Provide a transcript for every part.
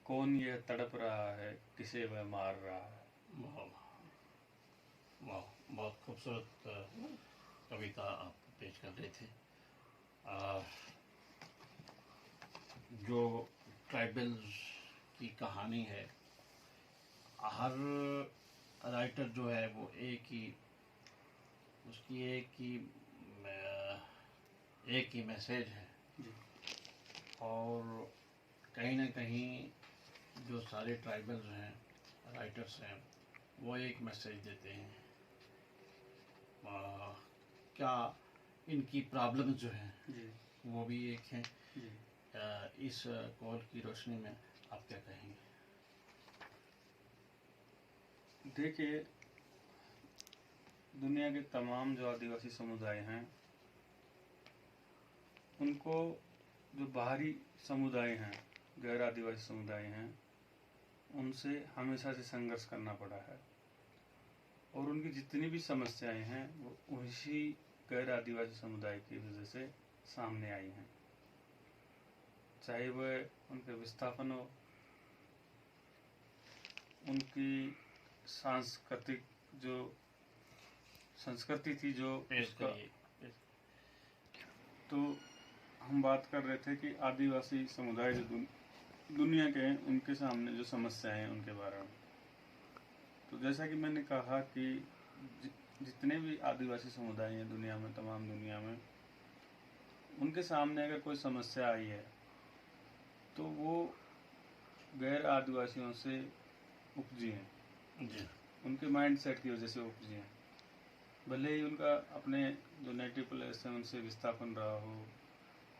कौन यह तड़प रहा है, किसे वह मार रहा है। वाह वाह, बहुत खूबसूरत कविता आप पेश कर रहे थे। जो ट्राइबल्स की कहानी है, हर राइटर जो है वो उसकी एक ही मैसेज है जी। और कहीं ना कहीं जो सारे ट्राइबल्स हैं, राइटर्स हैं, वो एक मैसेज देते हैं। क्या इनकी प्रॉब्लम्स जो हैं जी। वो भी एक हैं। जी। इस कॉल की रोशनी में आप क्या कहेंगे? देखिए, दुनिया के तमाम जो आदिवासी समुदाय हैं, उनको जो बाहरी समुदाय हैं, गैर आदिवासी समुदाय हैं, उनसे हमेशा से संघर्ष करना पड़ा है और उनकी जितनी भी समस्याएं हैं वो उसी गैर आदिवासी समुदाय की वजह से सामने आई हैं। चाहे वह उनके विस्थापन हो, उनकी सांस्कृतिक जो संस्कृति थी जो उसका, तो हम बात कर रहे थे कि आदिवासी समुदाय जो दुनिया के हैं, उनके सामने जो समस्याएं हैं उनके बारे में। तो जैसा कि मैंने कहा कि जितने भी आदिवासी समुदाय हैं दुनिया में, तमाम दुनिया में, उनके सामने अगर कोई समस्या आई है तो वो गैर आदिवासियों से उपजी हैं जी। उनके माइंड सेट की वजह से उपजी हैं। भले ही उनका अपने जो नेटिव प्लेस है उनसे विस्थापन रहा हो,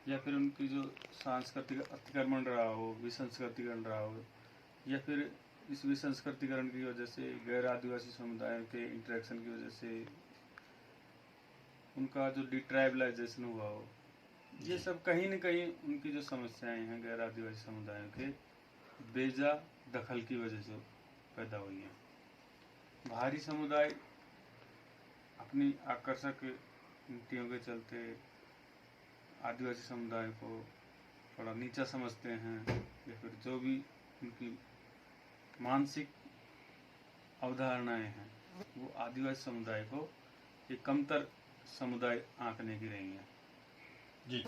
या फिर उनकी जो सांस्कृतिक अतिक्रमण रहा हो, विसंस्कृतिकरण रहा हो, या फिर इस विसंस्कृतिकरण की वजह से गैर आदिवासी समुदायों के इंटरेक्शन की वजह से उनका जो डिट्राइबलाइजेशन हुआ हो, ये सब कहीं न कहीं उनकी जो समस्याएं हैं गैर आदिवासी समुदायों के बेजा दखल की वजह से पैदा हुई हैं। बाहरी समुदाय अपनी आकर्षक नीतियों के चलते आदिवासी समुदाय को थोड़ा नीचा समझते हैं, या फिर जो भी उनकी मानसिक अवधारणाएं हैं वो आदिवासी समुदाय को एक कमतर समुदाय आंकने की रही हैं। जी।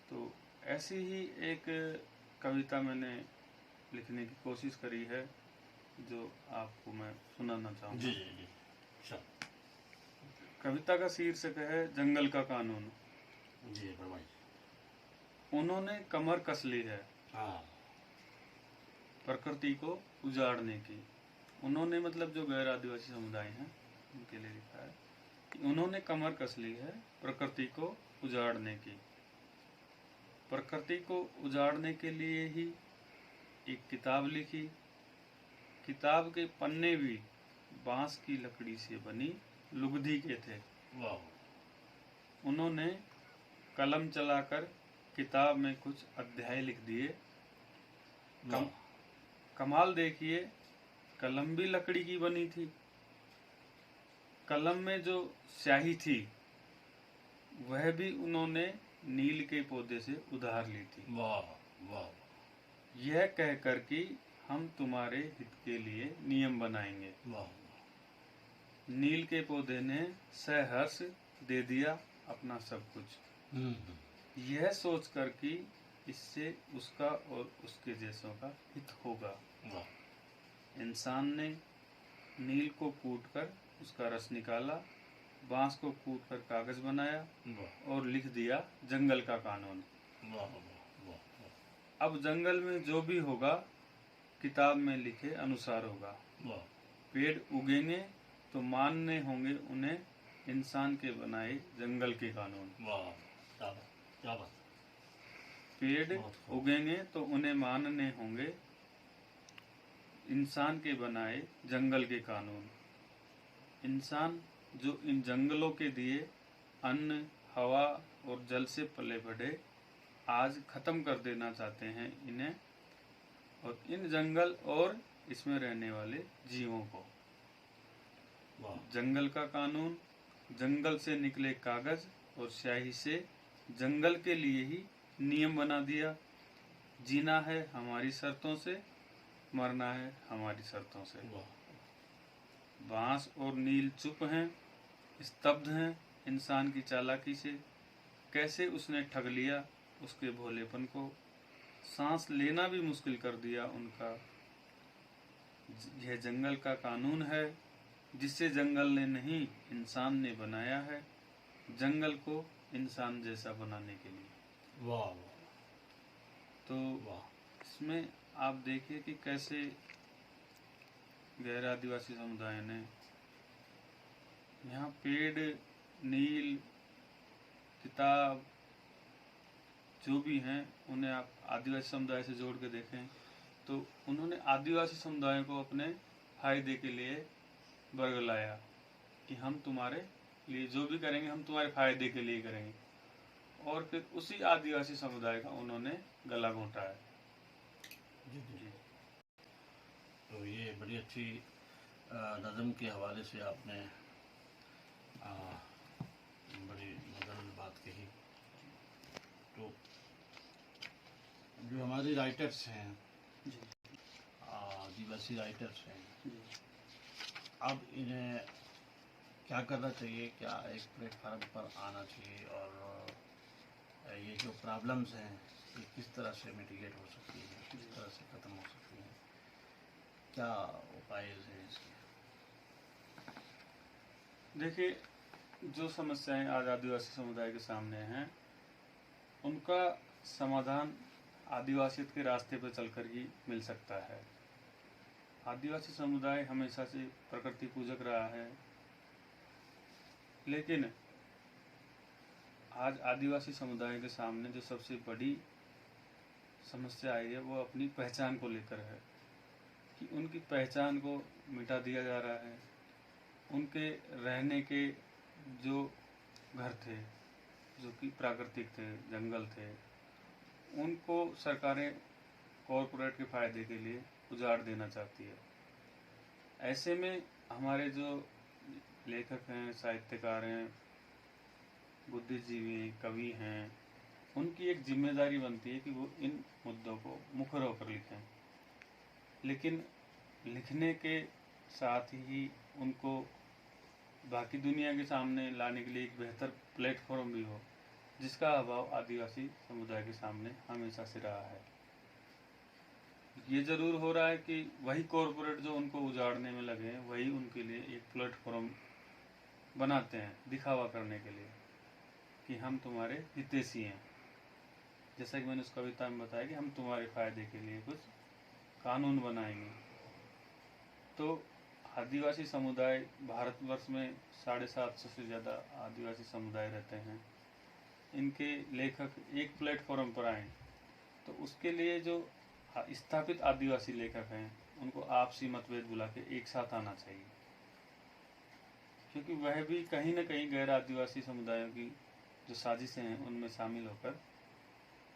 तो ऐसी ही एक कविता मैंने लिखने की कोशिश करी है जो आपको मैं सुनाना चाहूँगा। जी जी जी। कविता का शीर्षक है जंगल का कानून। जी फरमाइए। उन्होंने कमर कस ली है प्रकृति को उजाड़ने की। उन्होंने मतलब जो गैर आदिवासी समुदाय हैं उनके लिए लिखा है कि उन्होंने कमर कस ली है प्रकृति को उजाड़ने की। प्रकृति को उजाड़ने के लिए ही एक किताब लिखी। किताब के पन्ने भी बांस की लकड़ी से बनी लुगदी के थे। वाह। उन्होंने कलम चलाकर किताब में कुछ अध्याय लिख दिए। कमाल देखिए, कलम भी लकड़ी की बनी थी। कलम में जो स्याही थी वह भी उन्होंने नील के पौधे से उधार ली थी। वाह वाह। यह कहकर कि हम तुम्हारे हित के लिए नियम बनाएंगे। वाह। नील के पौधे ने सहर्ष दे दिया अपना सब कुछ, यह सोचकर कि इससे उसका और उसके जैसों का हित होगा। इंसान ने नील को कूटकर उसका रस निकाला, बांस को कूटकर कागज बनाया और लिख दिया जंगल का कानून। अब जंगल में जो भी होगा किताब में लिखे अनुसार होगा। पेड़ उगेंगे तो मानने होंगे उन्हें इंसान के बनाए जंगल के कानून। क्या बात। पेड़ उगेंगे तो उन्हें मानने होंगे इंसान के बनाए जंगल के कानून। इंसान जो इन जंगलों के दिए अन्न, हवा और जल से पले बढ़े, आज खत्म कर देना चाहते हैं इन्हें और इन जंगल और इसमें रहने वाले जीवों को। जंगल का कानून, जंगल से निकले कागज और स्याही से जंगल के लिए ही नियम बना दिया। जीना है हमारी शर्तों से, मरना है हमारी शर्तों से। बांस और नील चुप हैं, स्तब्ध हैं इंसान की चालाकी से। कैसे उसने ठग लिया उसके भोलेपन को, सांस लेना भी मुश्किल कर दिया उनका। यह जंगल का कानून है जिसे जंगल ने नहीं इंसान ने बनाया है, जंगल को इंसान जैसा बनाने के लिए। वाह तो वाह। इसमें आप देखिए कि कैसे गैर आदिवासी समुदाय ने यहाँ पेड़, नील, किताब जो भी हैं उन्हें आप आदिवासी समुदाय से जोड़ के देखें तो उन्होंने आदिवासी समुदाय को अपने फायदे के लिए बरगलाया कि हम तुम्हारे लिए जो भी करेंगे हम तुम्हारे फायदे के लिए करेंगे, और फिर उसी आदिवासी समुदाय का उन्होंने गला घोंटा है। जी। तो ये बड़ी अच्छी नज़म के हवाले से आपने बड़ी मज़ेदार बात कही। तो जो हमारे राइटर्स हैं, आदिवासी राइटर्स हैं, अब इन्हें क्या करना चाहिए? क्या एक प्लेटफार्म पर आना चाहिए और ये जो प्रॉब्लम्स हैं ये किस तरह से मिटिगेट हो सकती हैं, किस तरह से ख़त्म हो सकती हैं, क्या उपाय हैं इसके? देखिए, जो समस्याएं आज आदिवासी समुदाय के सामने हैं उनका समाधान आदिवासियत के रास्ते पर चलकर ही मिल सकता है। आदिवासी समुदाय हमेशा से प्रकृति पूजक रहा है, लेकिन आज आदिवासी समुदाय के सामने जो सबसे बड़ी समस्या आई है वो अपनी पहचान को लेकर है कि उनकी पहचान को मिटा दिया जा रहा है। उनके रहने के जो घर थे जो कि प्राकृतिक थे, जंगल थे, उनको सरकारें कॉरपोरेट के फायदे के लिए उजाड़ देना चाहती है। ऐसे में हमारे जो लेखक हैं, साहित्यकार हैं, बुद्धिजीवी हैं, कवि हैं, उनकी एक जिम्मेदारी बनती है कि वो इन मुद्दों को मुखर होकर लिखें, लेकिन लिखने के साथ ही उनको बाकी दुनिया के सामने लाने के लिए एक बेहतर प्लेटफॉर्म भी हो, जिसका अभाव आदिवासी समुदाय के सामने हमेशा से रहा है। ये जरूर हो रहा है कि वही कॉरपोरेट जो उनको उजाड़ने में लगे हैं वही उनके लिए एक प्लेटफॉर्म बनाते हैं दिखावा करने के लिए कि हम तुम्हारे हितैषी हैं। जैसा कि मैंने उस कविता में बताया कि हम तुम्हारे फायदे के लिए कुछ कानून बनाएंगे। तो आदिवासी समुदाय भारतवर्ष में 750 से ज़्यादा आदिवासी समुदाय रहते हैं। इनके लेखक एक प्लेटफॉर्म पर आए तो उसके लिए जो स्थापित आदिवासी लेखक हैं उनको आपसी मतभेद बुला के एक साथ आना चाहिए, क्योंकि वह भी कहीं न कहीं गैर आदिवासी समुदायों की जो साजिशें हैं उनमें शामिल होकर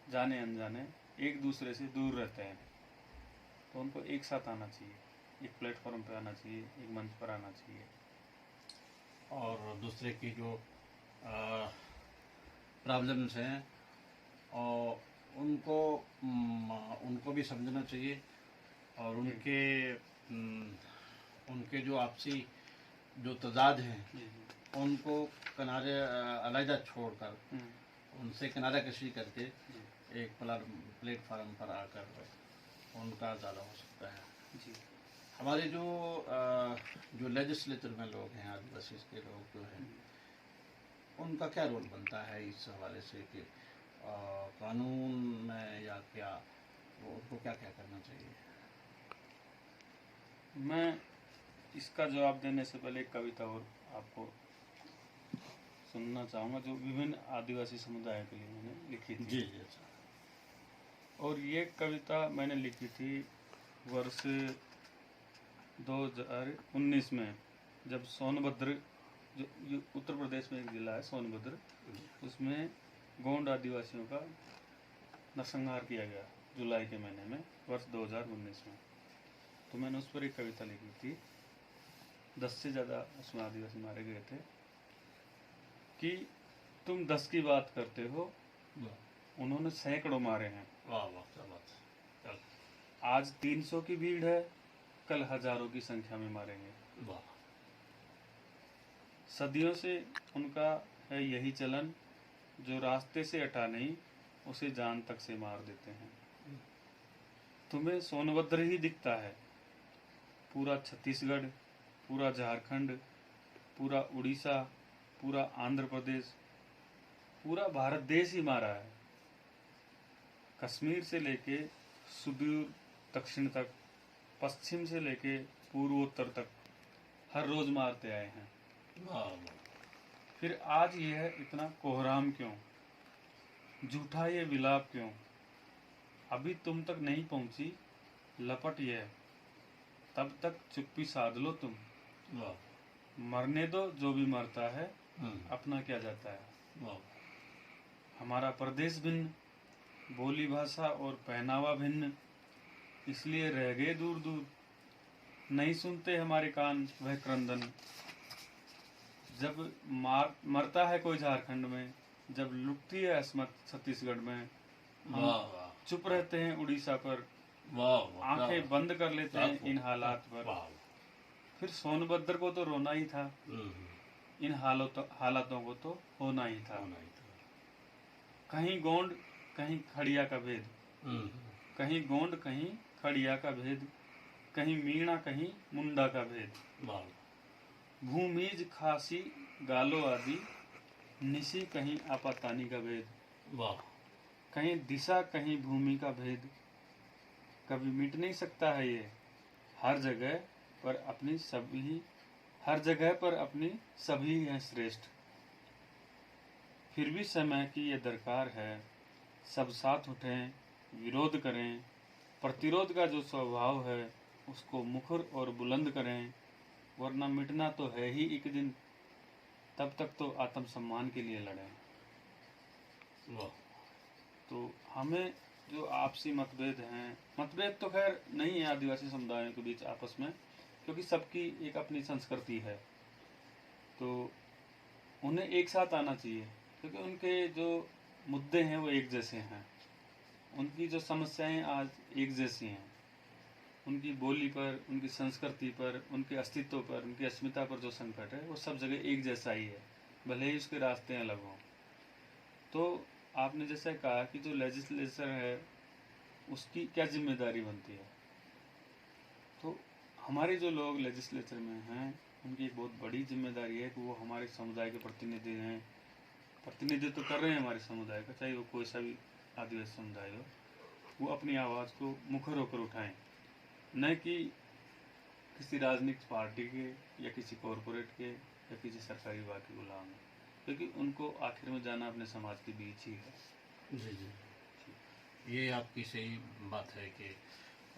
जाने अनजाने एक दूसरे से दूर रहते हैं। तो उनको एक साथ आना चाहिए, एक प्लेटफॉर्म पे आना चाहिए, एक मंच पर आना चाहिए। और दूसरे की जो प्रॉब्लम्स हैं और उनको भी समझना चाहिए और उनके जो आपसी जो तजाद हैं उनको किनारे अलहदा छोड़कर उनसे किनारा कशी करके एक प्लेटफार्म पर आकर उनका ज़्यादा हो सकता है। जी। हमारे जो लेजिस्लेचर में लोग हैं, आदिवासी के लोग जो हैं, उनका क्या रोल बनता है इस हवाले से कि कानून में या क्या उनको क्या क्या करना चाहिए? मैं इसका जवाब देने से पहले एक कविता और आपको सुनना चाहूँगा जो विभिन्न आदिवासी समुदायों के लिए मैंने लिखी थी। जी जी। अच्छा। और ये कविता मैंने लिखी थी वर्ष 2019 में, जब सोनभद्र जो उत्तर प्रदेश में एक जिला है सोनभद्र, उसमें गोंड आदिवासियों का नरसंहार किया गया जुलाई के महीने में वर्ष 2019 में। तो मैंने उस पर एक कविता लिखी थी। 10 से ज़्यादा उसमें आदिवासी मारे गए थे कि तुम 10 की बात करते हो, उन्होंने सैकड़ों मारे हैं। वाह वाह, क्या बात है, आज 300 की भीड़ है, कल हजारों की संख्या में मारेंगे। वाह। सदियों से उनका है यही चलन, जो रास्ते से हटा नहीं उसे जान तक से मार देते हैं। तुम्हें सोनभद्र ही दिखता है, पूरा छत्तीसगढ़, पूरा झारखंड, पूरा उड़ीसा, पूरा आंध्र प्रदेश, पूरा भारत देश ही मारा है। कश्मीर से लेके सुदूर दक्षिण तक, पश्चिम से लेके पूर्वोत्तर तक हर रोज मारते आए हैं। वाह वाह। फिर आज यह इतना कोहराम क्यों, झूठा ये विलाप क्यों? अभी तुम तक नहीं पहुंची लपट यह, तब तक चुप्पी साध लो तुम। वाह। मरने दो जो भी मरता है, हम्म। अपना क्या जाता है। वाह। हमारा प्रदेश भिन्न, बोली भाषा और पहनावा भिन्न, इसलिए रह गए दूर दूर। नहीं सुनते हमारे कान वह क्रंदन, जब मरता है कोई झारखंड में, जब लुटती है अस्मत छत्तीसगढ़ में, हम वाह वाह। चुप रहते हैं उड़ीसा पर, वाह वाह, आंखें बंद कर लेते हैं इन हालात पर। वाह। फिर सोनभद्र को तो रोना ही था, इन हालातों को तो होना ही था। कहीं गोंड कहीं खड़िया का भेद, कहीं गोंड कहीं खड़िया का भेद, कहीं मीणा कहीं मुंडा का भेद। वाह। भूमीज खासी गालो आदि, निशी कहीं आपातानी का भेद। वाह। कहीं दिशा कहीं भूमि का भेद, कभी मिट नहीं सकता है ये। हर जगह पर अपनी सभी, हर जगह पर अपनी सभी हैं श्रेष्ठ। फिर भी समय की ये दरकार है, सब साथ उठें, विरोध करें। प्रतिरोध का जो स्वभाव है उसको मुखर और बुलंद करें, वरना मिटना तो है ही एक दिन। तब तक तो आत्मसम्मान के लिए लड़ें। वाह। तो हमें जो आपसी मतभेद हैं, मतभेद तो खैर नहीं है आदिवासी समुदायों के बीच आपस में, क्योंकि सबकी एक अपनी संस्कृति है, तो उन्हें एक साथ आना चाहिए, क्योंकि उनके जो मुद्दे हैं वो एक जैसे हैं, उनकी जो समस्याएं आज एक जैसी हैं। उनकी बोली पर, उनकी संस्कृति पर, उनके अस्तित्व पर, उनकी अस्मिता पर जो संकट है वो सब जगह एक जैसा ही है, भले ही उसके रास्ते अलग हों। तो आपने जैसे कहा कि जो लेजिस्लेचर है उसकी क्या जिम्मेदारी बनती है, तो हमारे जो लोग लेजिस्लेचर में हैं उनकी एक बहुत बड़ी जिम्मेदारी है कि वो हमारे समुदाय के प्रतिनिधि हैं, प्रतिनिधित्व कर रहे हैं हमारे समुदाय का, चाहे वो कोई सा भी आदिवासी समुदाय हो। वो अपनी आवाज़ को मुखर होकर उठाएं, न कि किसी राजनीतिक पार्टी के या किसी कॉरपोरेट के या किसी सरकारी विभाग के गुलाम है, क्योंकि उनको आखिर में जाना अपने समाज के बीच ही है। जी जी, ये आपकी सही बात है कि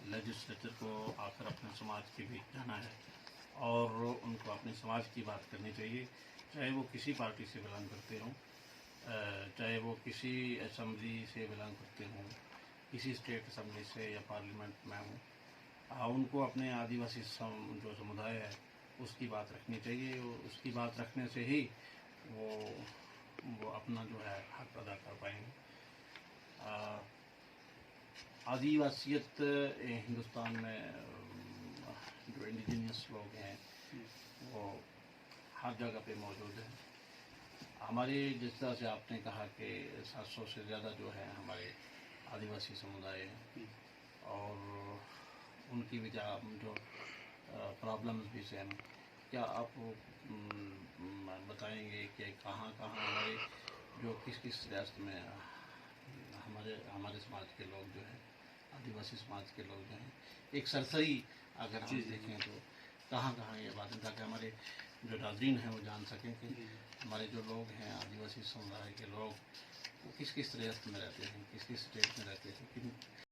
लेजिस्लेचर को आकर अपने समाज के बीच जाना है और उनको अपने समाज की बात करनी चाहिए, चाहे वो किसी पार्टी से बिलोंग करते हों, चाहे वो किसी असेंबली से बिलोंग करते हों, किसी स्टेट असेंबली से या पार्लियामेंट में हों। उनको अपने आदिवासी जो समुदाय है उसकी बात रखनी चाहिए, और उसकी बात रखने से ही वो अपना जो है हक अदा कर पाएंगे। आदिवासियत हिंदुस्तान में जो इंडिजीनियस लोग हैं वो हर जगह पे मौजूद हैं। हमारे जिस तरह से आपने कहा कि 700 से ज़्यादा जो है हमारे आदिवासी समुदाय हैं और उनकी भी जो प्रॉब्लम्स भी सेम। क्या आप बताएंगे कि कहाँ कहाँ हमारे जो किस किस रियासत में हमारे समाज के लोग जो हैं, आदिवासी समाज के लोग जो हैं, एक सरसरी अगर हम देखें तो कहाँ कहाँ ये बात है, ताकि हमारे जो नाज़रीन हैं वो जान सकें कि हमारे जो लोग हैं आदिवासी समुदाय के लोग वो किस किस रियासत में रहते हैं, किस किस स्टेट में रहते हैं, किन